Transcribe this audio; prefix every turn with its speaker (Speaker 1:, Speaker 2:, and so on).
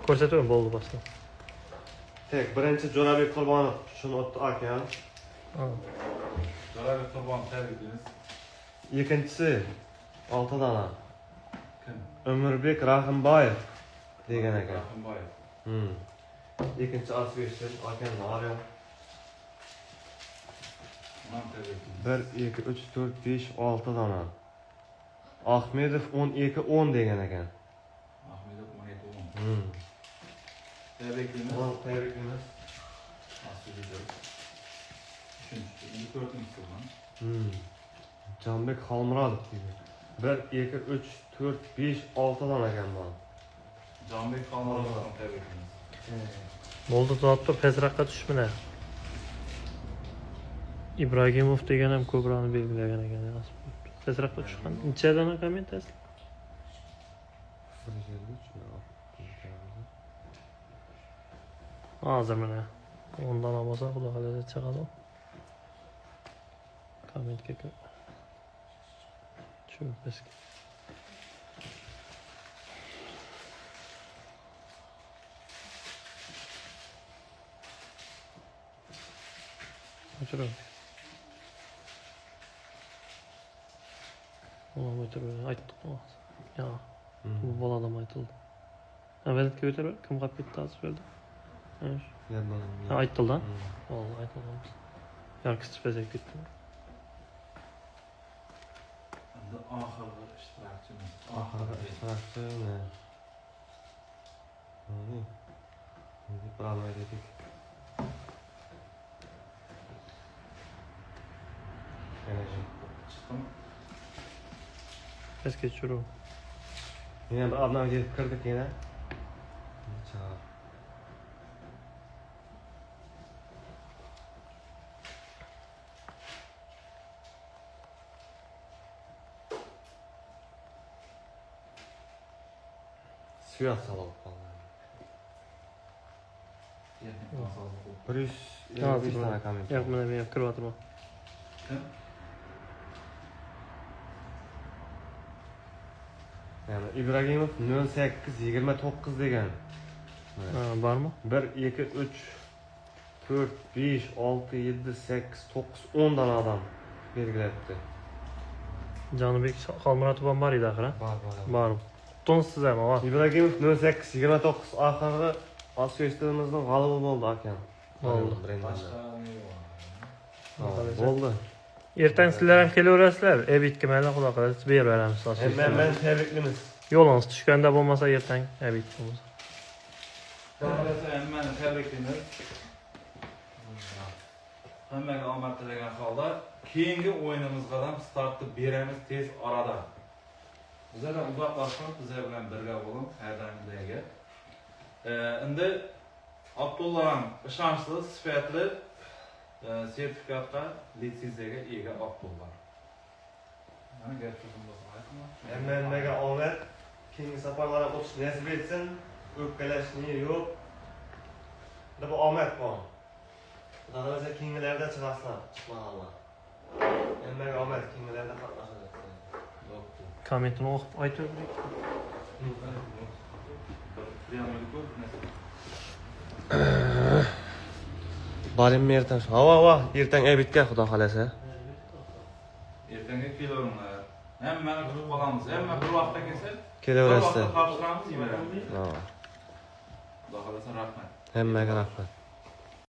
Speaker 1: Ko'rsataman bo'ldi boshqa.
Speaker 2: Tek birinchi Jo'rabek Qurbonov shuni o'tdi aka.
Speaker 3: Jo'rabek Qurbonov tabriklaymiz.
Speaker 2: Ikkinchisi 6 dona.
Speaker 3: Kim?
Speaker 2: Umrbek Rahimboyev degan ekan.
Speaker 3: Rahimboyev.
Speaker 2: Ikkinchi asbestos akam Arya.
Speaker 3: Mana tabriklaymiz.
Speaker 2: 1 2 3 4 5 6 dona. Ahmedov 12 10 degan ekan.
Speaker 3: Ahmedov 12 10. Tabriklaymiz.
Speaker 2: Tabriklaymiz.
Speaker 3: Asbestos. Üçüncü, dördüncüsü lan.
Speaker 2: Canbek Xalmuradov deydi. 1 2 3 4 5 6 dona ekan bu.
Speaker 3: Canbek Xalmuradov'dan tabriklaymiz.
Speaker 1: Bo'ldi, zotda tezroqqa tushmina. Ibragimov degan ham ko'prani belgilagan ekan. Tezroqqa tushgan. Nechadan kommentasiz? Hozir mana 10 dan olmasa xudo xolasa chiqadi. Kommentga ko'p. Shu bizga. O'chirib. Ona o'chirib aytdik. Ya. Bu boladan aytıldı. Avvalgi o'chirib kim qilib ketdi hozir bo'ldi? Ha, aytıldı. Vallahi aytıldı. Yarkısı bezek gitti.
Speaker 3: Ahırlı iştirakçımız.
Speaker 2: Ahırlı iştirakçı ne? Bir almaya dedik.
Speaker 3: Çıktım.
Speaker 1: Biz geçiyorum.
Speaker 2: Yine bir ablam gelip kırdık yine. Çağır. Suya salalım falan. Bir iş tane kamyon.
Speaker 1: Yok, bana bir yaptır batırma.
Speaker 2: Yani İbragimov 0829 degan.
Speaker 1: Ha, var mı?
Speaker 2: 1 2 3 4 5 6 7 8 9 10 tane adam belgilepti.
Speaker 1: Canbek Xalmuradov var edi axir.
Speaker 2: Var.
Speaker 1: Var. Tonsuz ama var.
Speaker 2: İbragimov 0829 ahırı asbestomizning g'olibi bo'ldi aka.
Speaker 1: Bo'ldi.
Speaker 2: Bo'ldi.
Speaker 1: Ertaga sizlar ham kelaverasizlar. Ebitga mayli xudo xolasa beraveramiz.
Speaker 2: Men tabriklaymiz.
Speaker 1: Yo'lingiz tushganda bo'lmasa ertaga ebit bo'lmasa.
Speaker 3: Hemen tabriklaymiz. Hammaga omad tilagan holda keyingi o'yinimizga ham startni beramiz tez orada. Bizlardan uzoqlashib, bizlar bilan birga bo'ling har doimdagi. Endi Abdulla ham ishonchli, sifatli sertifikatga, litsenziyaga ega Abdulla. Mana gap so'zim bo'lsa aytma.
Speaker 2: Hammaga omad, keyingi safarlarga o'tish nasib etsin. O'pkalash yo'q. Bu omad bor. Xudo xolasa keyingilarda chiqasizlar, chiqmaganlar. Hammaga omad, keyingilarda qatnashasizlar.
Speaker 1: Kommentini o'qib aytavering.
Speaker 2: Borim ertaga. Hava, ertaga ebitga xudo xolasa.
Speaker 3: Ertaga kelaveringlar. Hammani kutib qolamiz. Hamma bir vaqtda kelsa,
Speaker 2: Kelaverasizlar.
Speaker 3: topshiramiz, yemiramiz.
Speaker 2: Ha.
Speaker 3: Xudo xolasa rahmat.
Speaker 2: Hammaga rahmat.